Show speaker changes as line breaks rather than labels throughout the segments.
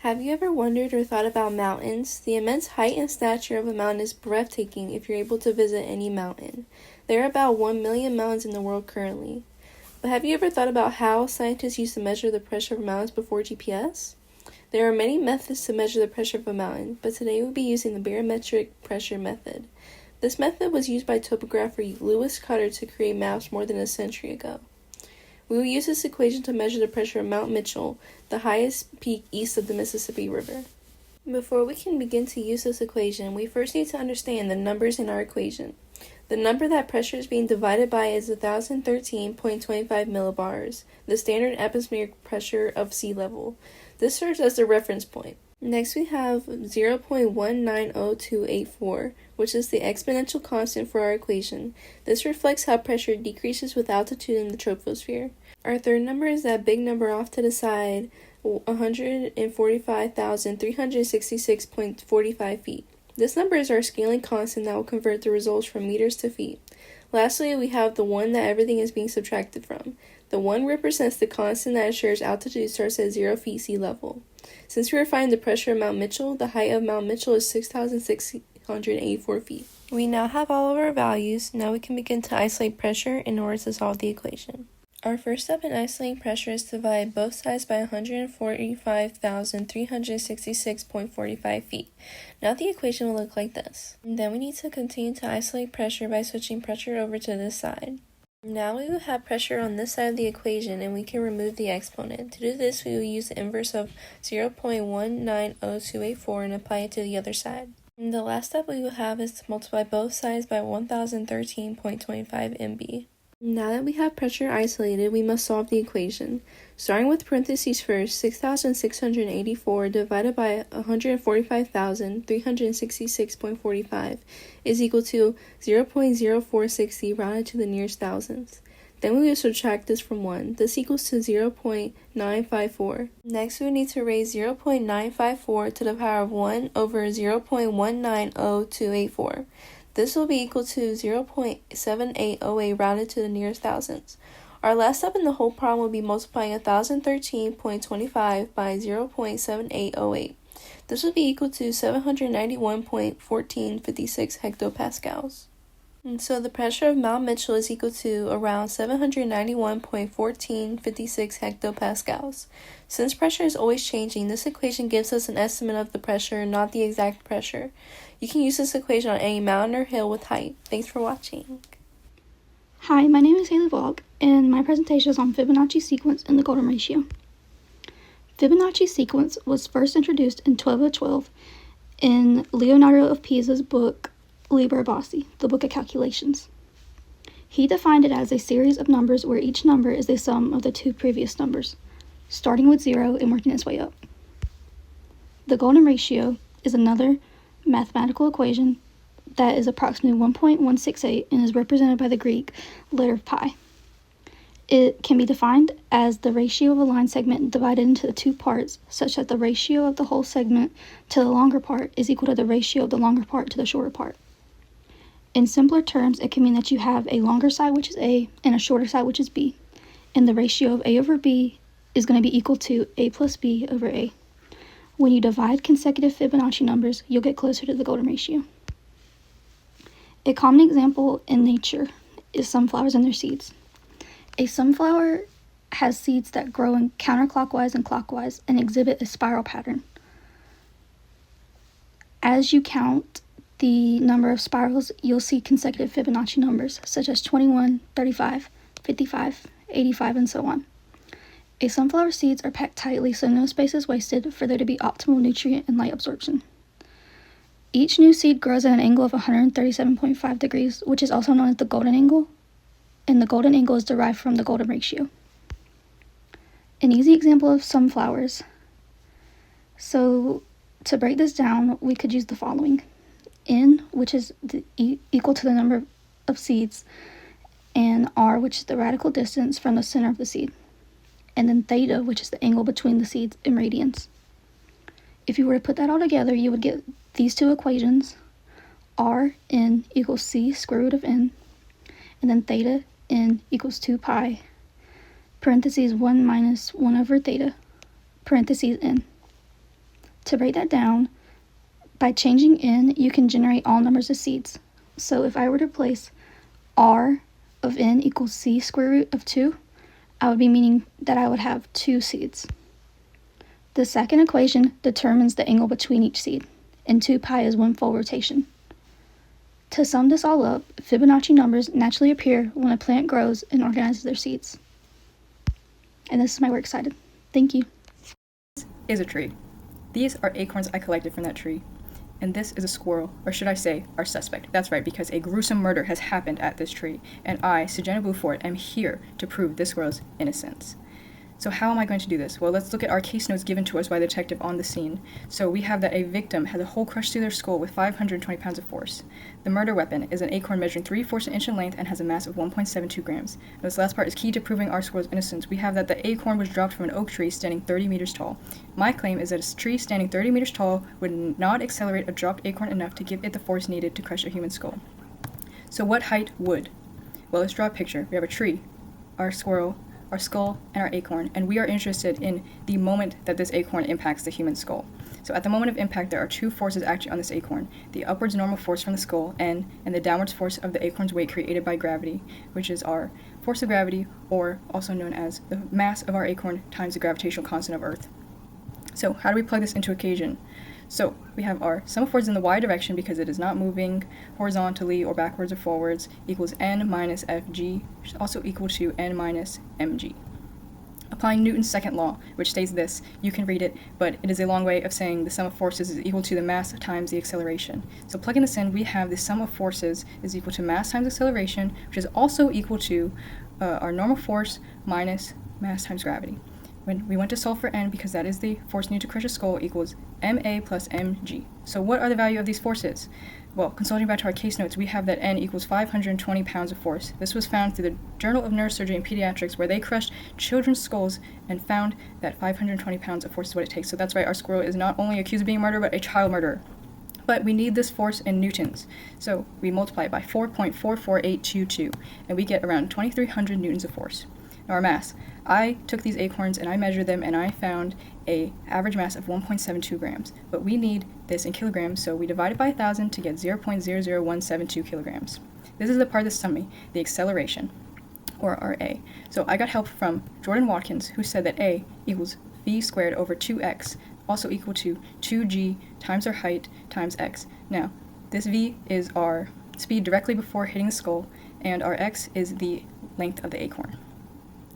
Have you ever wondered or thought about mountains? The immense height and stature of a mountain is breathtaking if you're able to visit any mountain. There are about 1 million mountains in the world currently. But have you ever thought about how scientists used to measure the pressure of mountains before GPS? There are many methods to measure the pressure of a mountain, but today we'll be using the barometric pressure method. This method was used by topographer Lewis Carter to create maps more than a century ago. We will use this equation to measure the pressure of Mount Mitchell, the highest peak east of the Mississippi River. Before we can begin to use this equation, we first need to understand the numbers in our equation. The number that pressure is being divided by is 1,013.25 millibars, the standard atmospheric pressure of sea level. This serves as the reference point. Next we have 0.190284, which is the exponential constant for our equation. This reflects how pressure decreases with altitude in the troposphere. Our third number is that big number off to the side, 145,366.45 feet. This number is our scaling constant that will convert the results from meters to feet. Lastly, we have the 1 that everything is being subtracted from. The 1 represents the constant that assures altitude starts at 0 feet sea level. Since we are finding the pressure of Mount Mitchell, the height of Mount Mitchell is 6,684 feet. We now have all of our values. Now we can begin to isolate pressure in order to solve the equation. Our first step in isolating pressure is to divide both sides by 145,366.45 feet. Now the equation will look like this. And then we need to continue to isolate pressure by switching pressure over to this side. Now we will have pressure on this side of the equation and we can remove the exponent. To do this, we will use the inverse of 0.190284 and apply it to the other side. And the last step we will have is to multiply both sides by 1,013.25 MB. Now that we have pressure isolated, we must solve the equation. Starting with parentheses first, 6,684 divided by 145,366.45 is equal to 0.0460 rounded to the nearest thousands. Then we will subtract this from 1. This equals to 0.954. Next, we need to raise 0.954 to the power of 1 over 0.190284. This will be equal to 0.7808 rounded to the nearest thousands. Our last step in the whole problem will be multiplying 1,013.25 by 0.7808. This will be equal to 791.1456 hectopascals. And so the pressure of Mount Mitchell is equal to around 791.1456 hectopascals. Since pressure is always changing, this equation gives us an estimate of the pressure, not the exact pressure. You can use this equation on any mountain or hill with height. Thanks for watching.
Hi, my name is Haley Vlog, and my presentation is on Fibonacci sequence and the golden ratio. Fibonacci sequence was first introduced in 1212 in Leonardo of Pisa's book Liber Bossi, the Book of Calculations. He defined it as a series of numbers where each number is the sum of the two previous numbers, starting with 0 and working its way up. The golden ratio is another mathematical equation that is approximately 1.168 and is represented by the Greek letter pi. It can be defined as the ratio of a line segment divided into the two parts, such that the ratio of the whole segment to the longer part is equal to the ratio of the longer part to the shorter part. In simpler terms, it can mean that you have a longer side, which is A, and a shorter side, which is B, and the ratio of A over B is going to be equal to A plus B over A. When you divide consecutive Fibonacci numbers, you'll get closer to the golden ratio. A common example in nature is sunflowers and their seeds. A sunflower has seeds that grow in counterclockwise and clockwise and exhibit a spiral pattern. As you count the number of spirals, you'll see consecutive Fibonacci numbers, such as 21, 35, 55, 85, and so on. A sunflower seeds are packed tightly so no space is wasted for there to be optimal nutrient and light absorption. Each new seed grows at an angle of 137.5 degrees, which is also known as the golden angle, and the golden angle is derived from the golden ratio. An easy example of sunflowers. So to break this down, we could use the following. N, which is equal to the number of seeds, and R, which is the radical distance from the center of the seed, and then theta, which is the angle between the seeds in radians. If you were to put that all together, you would get these two equations. Rn equals c square root of n, and then theta n equals 2 pi, parentheses 1 minus 1 over theta, parentheses n. To break that down, by changing n, you can generate all numbers as seeds. So if I were to place r of n equals c square root of 2, I would be meaning that I would have 2 seeds. The second equation determines the angle between each seed, and 2 pi is one full rotation. To sum this all up, Fibonacci numbers naturally appear when a plant grows and organizes their seeds. And this is my works cited. Thank you.
This is a tree. These are acorns I collected from that tree. And this is a squirrel, or should I say, our suspect. That's right, because a gruesome murder has happened at this tree, and I, Sejena Buford, am here to prove this squirrel's innocence. So how am I going to do this? Well, let's look at our case notes given to us by the detective on the scene. So we have that a victim had a hole crushed through their skull with 520 pounds of force. The murder weapon is an acorn measuring 3/4 inch in length and has a mass of 1.72 grams. Now, this last part is key to proving our squirrel's innocence. We have that the acorn was dropped from an oak tree standing 30 meters tall. My claim is that a tree standing 30 meters tall would not accelerate a dropped acorn enough to give it the force needed to crush a human skull. So what height would? Well, let's draw a picture. We have a tree, our squirrel, our skull, and our acorn, and we are interested in the moment that this acorn impacts the human skull. So at the moment of impact, there are 2 forces acting on this acorn: the upwards normal force from the skull, N, and the downwards force of the acorn's weight created by gravity, which is our force of gravity, or also known as the mass of our acorn times the gravitational constant of Earth. So how do we plug this into equation? So we have our sum of forces in the y direction because it is not moving horizontally or backwards or forwards equals n minus fg, which is also equal to n minus mg. Applying Newton's second law, which states this, you can read it, but it is a long way of saying the sum of forces is equal to the mass times the acceleration. So plugging this in, we have the sum of forces is equal to mass times acceleration, which is also equal to our normal force minus mass times gravity. When we want to solve for n, because that is the force needed to crush a skull, equals ma plus mg. So what are the value of these forces? Well, consulting back to our case notes, we have that n equals 520 pounds of force. This was found through the Journal of Neurosurgery and Pediatrics, where they crushed children's skulls and found that 520 pounds of force is what it takes. So that's right, our squirrel is not only accused of being a murderer, but a child murderer. But we need this force in newtons. So we multiply it by 4.44822, and we get around 2,300 newtons of force. Now our mass. I took these acorns and I measured them and I found a average mass of 1.72 grams. But we need this in kilograms, so we divide it by 1,000 to get 0.00172 kilograms. This is the part that's telling me the acceleration, or our A. So I got help from Jordan Watkins, who said that A equals v squared over 2x, also equal to 2g times our height times x. Now, this v is our speed directly before hitting the skull, and our x is the length of the acorn.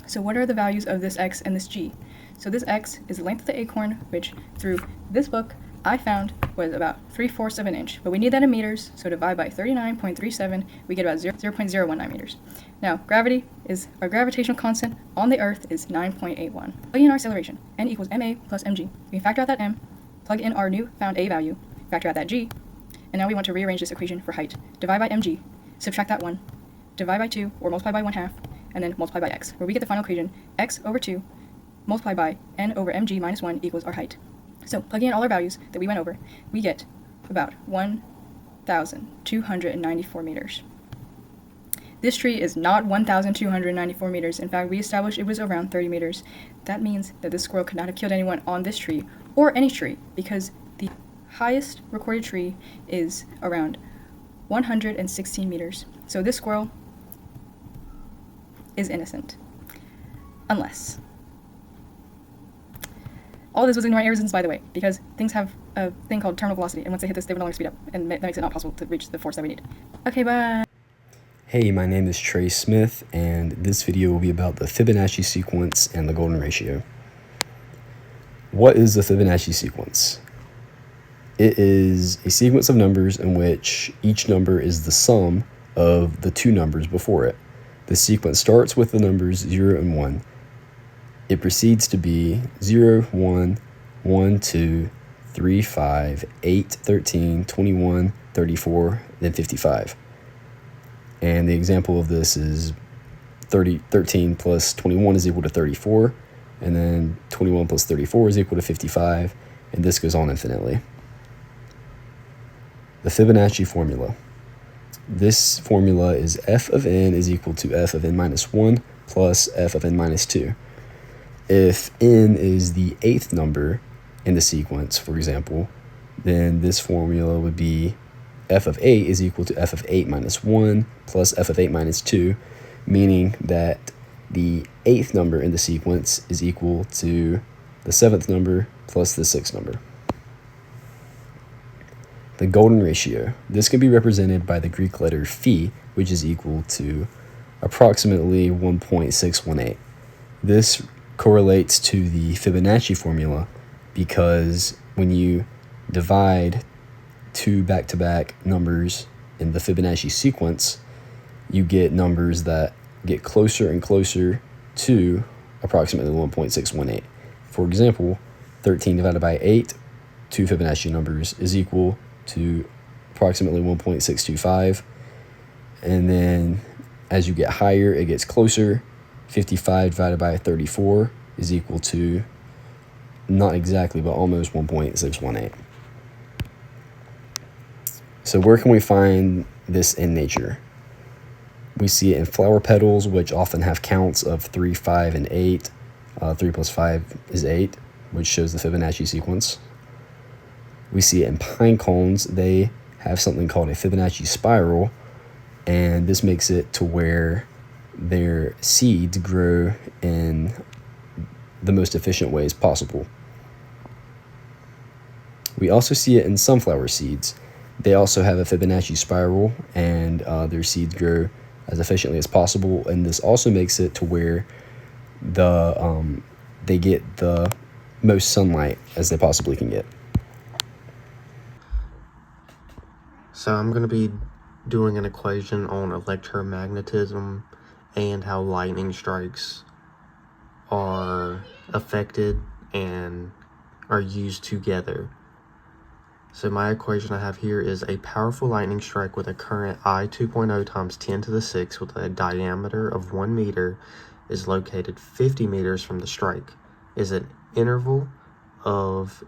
So what are the values of this x and this g? So this x is the length of the acorn, which through this book I found was about 3/4 of an inch. But we need that in meters, so divide by 39.37, we get about 0.019 meters. Now, gravity is, our gravitational constant on the Earth is 9.81. Plug in our acceleration, n equals ma plus mg. We can factor out that m, plug in our new found a value, factor out that g, and now we want to rearrange this equation for height. Divide by mg, subtract that 1, divide by 2, or multiply by 1/2, and then multiply by x, where we get the final equation, x over 2 multiplied by n over mg minus 1 equals our height. So plugging in all our values that we went over, we get about 1,294 meters. This tree is not 1,294 meters. In fact, we established it was around 30 meters. That means that this squirrel could not have killed anyone on this tree, or any tree, because the highest recorded tree is around 116 meters. So this squirrel is innocent. Unless. All this was ignoring air resistance, by the way, because things have a thing called terminal velocity, and once they hit this, they would no longer speed up, and that makes it not possible to reach the force that we need. Okay, bye!
Hey, my name is Trey Smith, and this video will be about the Fibonacci sequence and the golden ratio. What is the Fibonacci sequence? It is a sequence of numbers in which each number is the sum of the 2 numbers before it. The sequence starts with the numbers 0 and 1. It proceeds to be 0, 1, 1, 2, 3, 5, 8, 13, 21, 34, then 55. And the example of this is 13 plus 21 is equal to 34, and then 21 plus 34 is equal to 55, and this goes on infinitely. The Fibonacci formula. This formula is f of n is equal to f of n minus 1 plus f of n minus 2. If n is the 8th number, in the sequence, for example, then this formula would be f of 8 is equal to f of 8 minus 1 plus f of 8 minus 2, meaning that the 8th number in the sequence is equal to the 7th number plus the 6th number. The golden ratio. This can be represented by the Greek letter phi, which is equal to approximately 1.618. This correlates to the Fibonacci formula because when you divide two back-to-back numbers in the Fibonacci sequence, you get numbers that get closer and closer to approximately 1.618. For example, 13 divided by 8, two Fibonacci numbers, is equal to approximately 1.625. And then as you get higher, it gets closer. 55 divided by 34 is equal to, not exactly, but almost 1.618. So where can we find this in nature? We see it in flower petals, which often have counts of 3, 5, and 8. 3 plus 5 is 8, which shows the Fibonacci sequence. We see it in pine cones. They have something called a Fibonacci spiral, and this makes it to where their seeds grow in the most efficient ways possible. We also see it in sunflower seeds. They also have a Fibonacci spiral, and their seeds grow as efficiently as possible, and this also makes it to where they get the most sunlight as they possibly can get.
So I'm going to be doing an equation on electromagnetism and how lightning strikes are affected and are used together. So my equation I have here is a powerful lightning strike with a current I 2.0 times 10 to the 6 with a diameter of 1 meter is located 50 meters from the strike. Is an interval of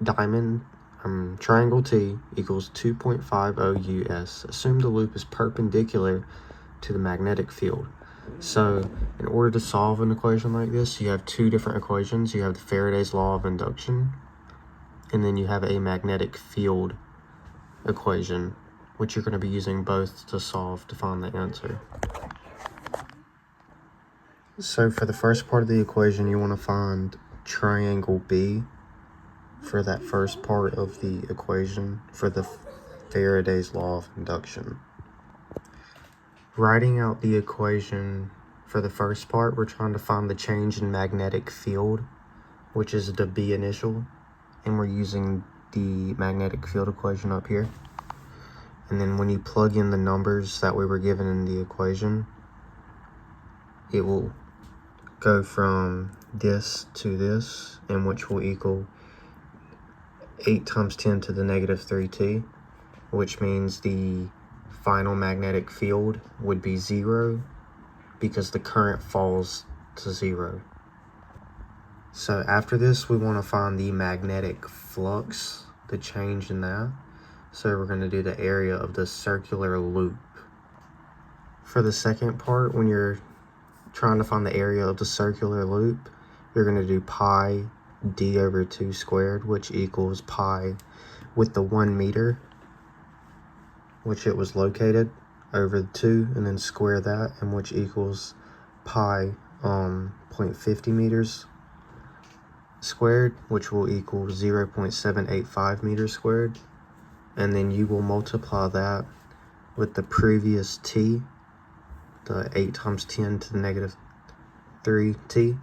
triangle T equals 2.50 US. Assume the loop is perpendicular to the magnetic field. So in order to solve an equation like this, you have two different equations. You have the Faraday's law of induction, and then you have a magnetic field equation, which you're going to be using both to find the answer. So for the first part of the equation, you want to find triangle B for that first part of the equation for the Faraday's law of induction. Writing out the equation for the first part, we're trying to find the change in magnetic field, which is the B initial, and we're using the magnetic field equation up here. And then when you plug in the numbers that we were given in the equation, it will go from this to this, and which will equal 8 times 10 to the negative 3t, which means the final magnetic field would be 0 because the current falls to 0. So after this, we want to find the magnetic flux, the change in that. So we're going to do the area of the circular loop. For the second part, when you're trying to find the area of the circular loop, you're going to do pi d over 2 squared, which equals pi with the 1 meter, which it was located, over 2, and then square that, and which equals pi 0.50 meters squared, which will equal 0.785 meters squared. And then you will multiply that with the previous t, the 8 times 10 to the negative 3t,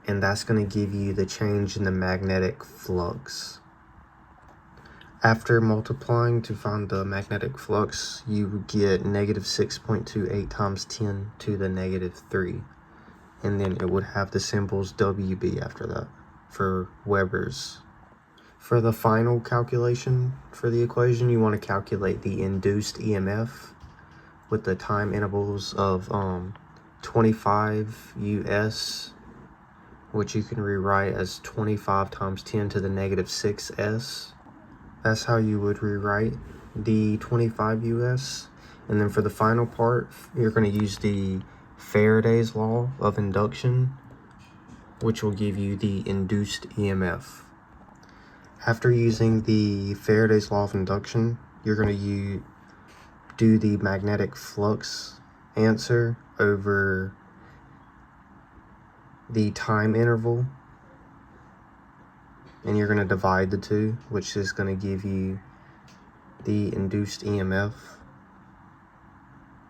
and that's going to give you the change in the magnetic flux. After multiplying to find the magnetic flux, you get negative 6.28 times 10 to the negative 3, and then it would have the symbols WB after that for Weber's. For the final calculation for the equation, you want to calculate the induced EMF with the time intervals of 25 US, which you can rewrite as 25 times 10 to the negative 6s. That's how you would rewrite the 25 US. And then for the final part, you're going to use the Faraday's law of induction, which will give you the induced EMF. After using the Faraday's law of induction, you're going to do the magnetic flux answer over the time interval, and you're going to divide the two, which is going to give you the induced EMF.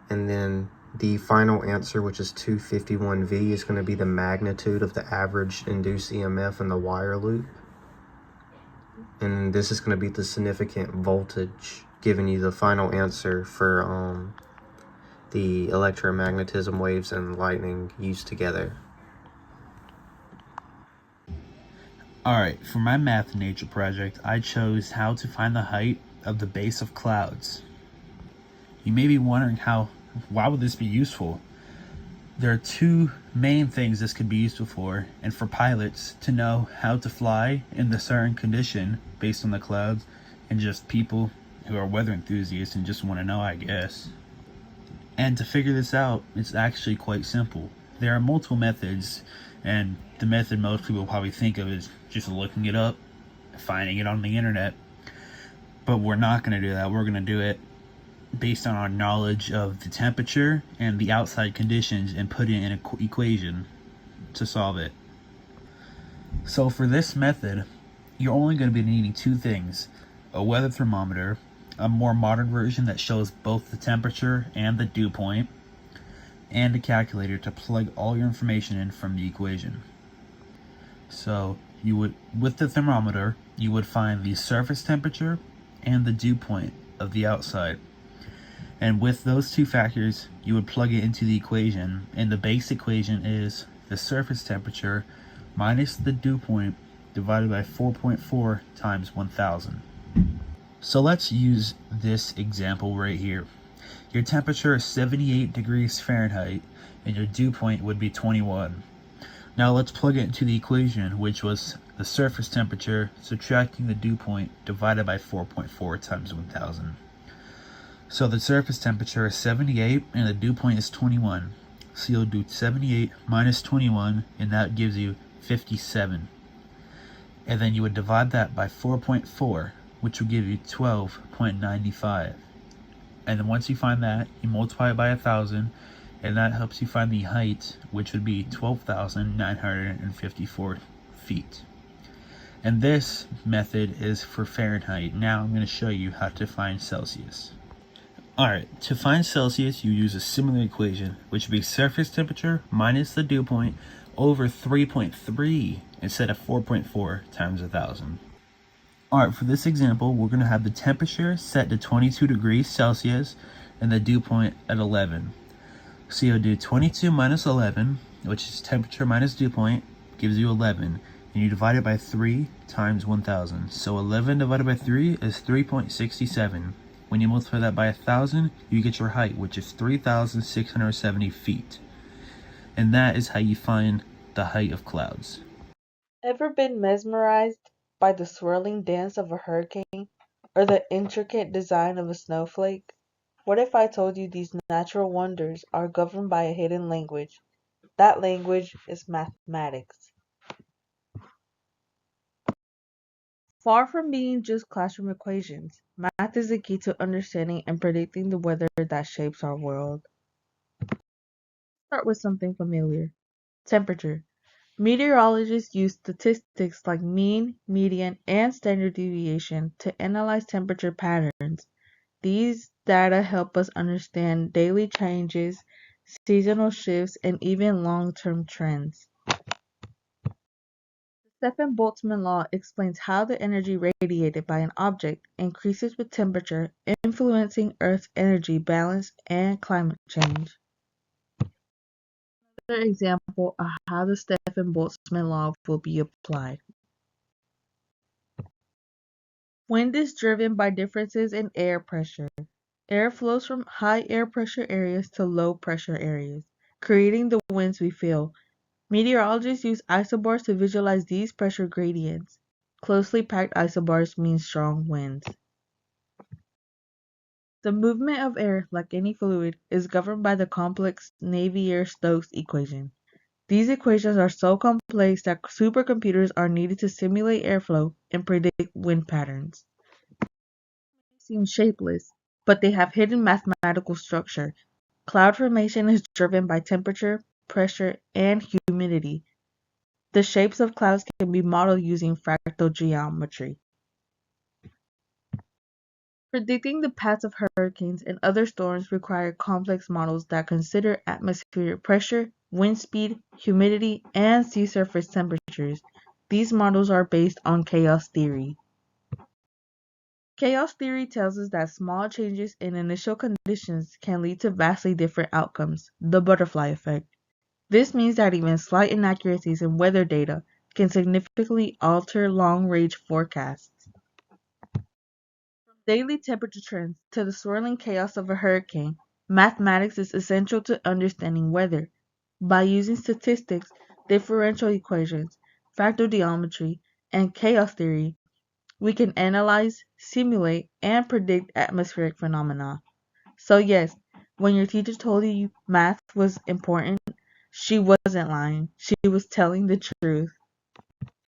And then the final answer, which is 251V, is going to be the magnitude of the average induced EMF in the wire loop. And this is going to be the significant voltage, giving you the final answer for the electromagnetism waves and lightning used together.
Alright, for my math and nature project, I chose how to find the height of the base of clouds. You may be wondering why would this be useful? There are two main things this could be useful for, and for pilots to know how to fly in the certain condition based on the clouds, and just people who are weather enthusiasts and just want to know, I guess. And to figure this out, it's actually quite simple. There are multiple methods, and the method most people probably think of is just looking it up, finding it on the internet. But we're not going to do that. We're going to do it based on our knowledge of the temperature and the outside conditions and put it in an equation to solve it. So for this method, you're only going to be needing two things: a weather thermometer, a more modern version that shows both the temperature and the dew point, and a calculator to plug all your information in from the equation. So with the thermometer, you would find the surface temperature and the dew point of the outside. And with those two factors, you would plug it into the equation, and the base equation is the surface temperature minus the dew point divided by 4.4 times 1000. So let's use this example right here. Your temperature is 78 degrees Fahrenheit, and your dew point would be 21. Now let's plug it into the equation, which was the surface temperature subtracting the dew point divided by 4.4 times 1000. So the surface temperature is 78 and the dew point is 21. So you'll do 78 minus 21, and that gives you 57. And then you would divide that by 4.4, which will give you 12.95. And then once you find that, you multiply it by 1000, and that helps you find the height, which would be 12,954 feet. And this method is for Fahrenheit. Now I'm going to show you how to find Celsius. Alright, to find Celsius, you use a similar equation, which would be surface temperature minus the dew point over 3.3 instead of 4.4 times 1000. Alright, for this example, we're going to have the temperature set to 22 degrees Celsius and the dew point at 11. So you'll do 22 minus 11, which is temperature minus dew point, gives you 11. And you divide it by 3 times 1000. So 11 divided by 3 is 3.67. When you multiply that by 1000, you get your height, which is 3,670 feet. And that is how you find the height of clouds.
Ever been mesmerized by the swirling dance of a hurricane or the intricate design of a snowflake? What if I told you these natural wonders are governed by a hidden language? That language is mathematics. Far from being just classroom equations, math is the key to understanding and predicting the weather that shapes our world. Start with something familiar: temperature. Meteorologists use statistics like mean, median, and standard deviation to analyze temperature patterns. These data help us understand daily changes, seasonal shifts, and even long-term trends. The Stefan-Boltzmann law explains how the energy radiated by an object increases with temperature, influencing Earth's energy balance and climate change. Another example of how the Stefan-Boltzmann law will be applied. Wind is driven by differences in air pressure. Air flows from high air pressure areas to low pressure areas, creating the winds we feel. Meteorologists use isobars to visualize these pressure gradients. Closely packed isobars mean strong winds. The movement of air, like any fluid, is governed by the complex Navier-Stokes equation. These equations are so complex that supercomputers are needed to simulate airflow and predict wind patterns. They seem shapeless, but they have hidden mathematical structure. Cloud formation is driven by temperature, pressure, and humidity. The shapes of clouds can be modeled using fractal geometry. Predicting the paths of hurricanes and other storms require complex models that consider atmospheric pressure, wind speed, humidity, and sea surface temperatures. These models are based on chaos theory. Chaos theory tells us that small changes in initial conditions can lead to vastly different outcomes, the butterfly effect. This means that even slight inaccuracies in weather data can significantly alter long-range forecasts. From daily temperature trends to the swirling chaos of a hurricane, mathematics is essential to understanding weather. By using statistics, differential equations, fractal geometry, and chaos theory, we can analyze, simulate, and predict atmospheric phenomena. So yes, when your teacher told you math was important, she wasn't lying. She was telling the truth.